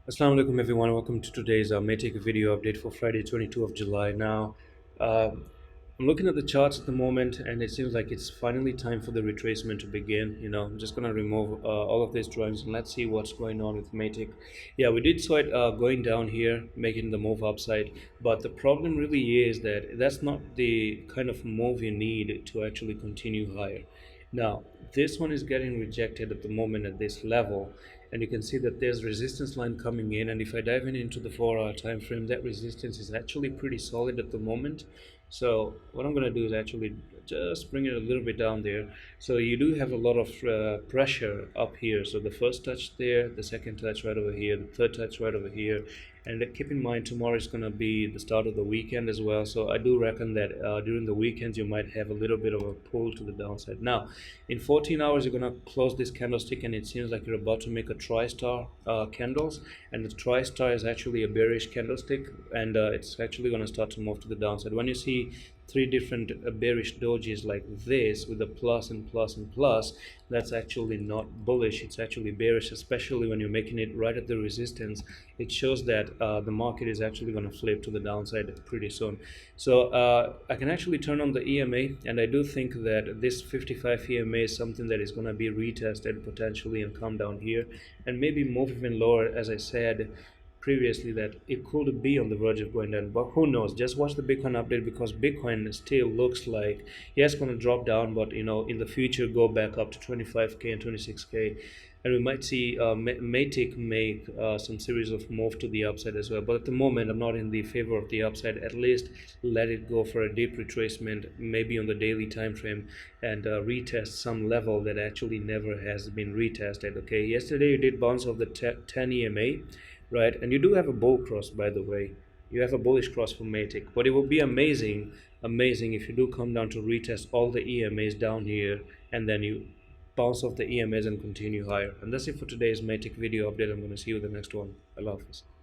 Assalamu alaikum everyone, welcome to today's Matic video update for Friday 22 of July. Now, I'm looking at the charts at the moment and it seems like it's finally time for the retracement to begin. I'm just going to remove all of these drawings and let's see what's going on with Matic. Yeah, we did saw it going down here, making the move upside, but the problem really is that that's not the kind of move you need to actually continue higher. Now, this one is getting rejected at the moment at this level, and you can see that there's resistance line coming in, and if I dive into the 4-hour time frame, that resistance is actually pretty solid at the moment. So what I'm going to do is actually just bring it a little bit down there. So you do have a lot of pressure up here. So the first touch there, the second touch right over here, the third touch right over here. And keep in mind, tomorrow is going to be the start of the weekend as well. So I do reckon that during the weekends, you might have a little bit of a pull to the downside. Now, in 14 hours, you're going to close this candlestick, and it seems like you're about to make a tri-star candles. And the tri-star is actually a bearish candlestick, and it's actually going to start to move to the downside. When you see three different bearish dojis like this with a plus and plus and plus, that's actually not bullish, it's actually bearish, especially when you're making it right at the resistance. It shows that the market is actually going to flip to the downside pretty soon. So I can actually turn on the EMA, and I do think that this 55 EMA is something that is going to be retested potentially and come down here and maybe move even lower. As I said previously, that it could be on the verge of going down, but who knows? Just watch the Bitcoin update, because Bitcoin still looks like, yes, going to drop down, but in the future go back up to 25k and 26k, and we might see Matic make some series of move to the upside as well. But at the moment, I'm not in the favor of the upside. At least let it go for a deep retracement, maybe on the daily time frame, and retest some level that actually never has been retested. Okay, yesterday you did bounce off the 10 EMA, right? And you do have a bull cross, by the way. You have a bullish cross for Matic, but it would be amazing if you do come down to retest all the EMAs down here, and then you bounce off the EMAs and continue higher. And that's it for today's Matic video update. I'm going to see you in the next one. Allah Hafiz.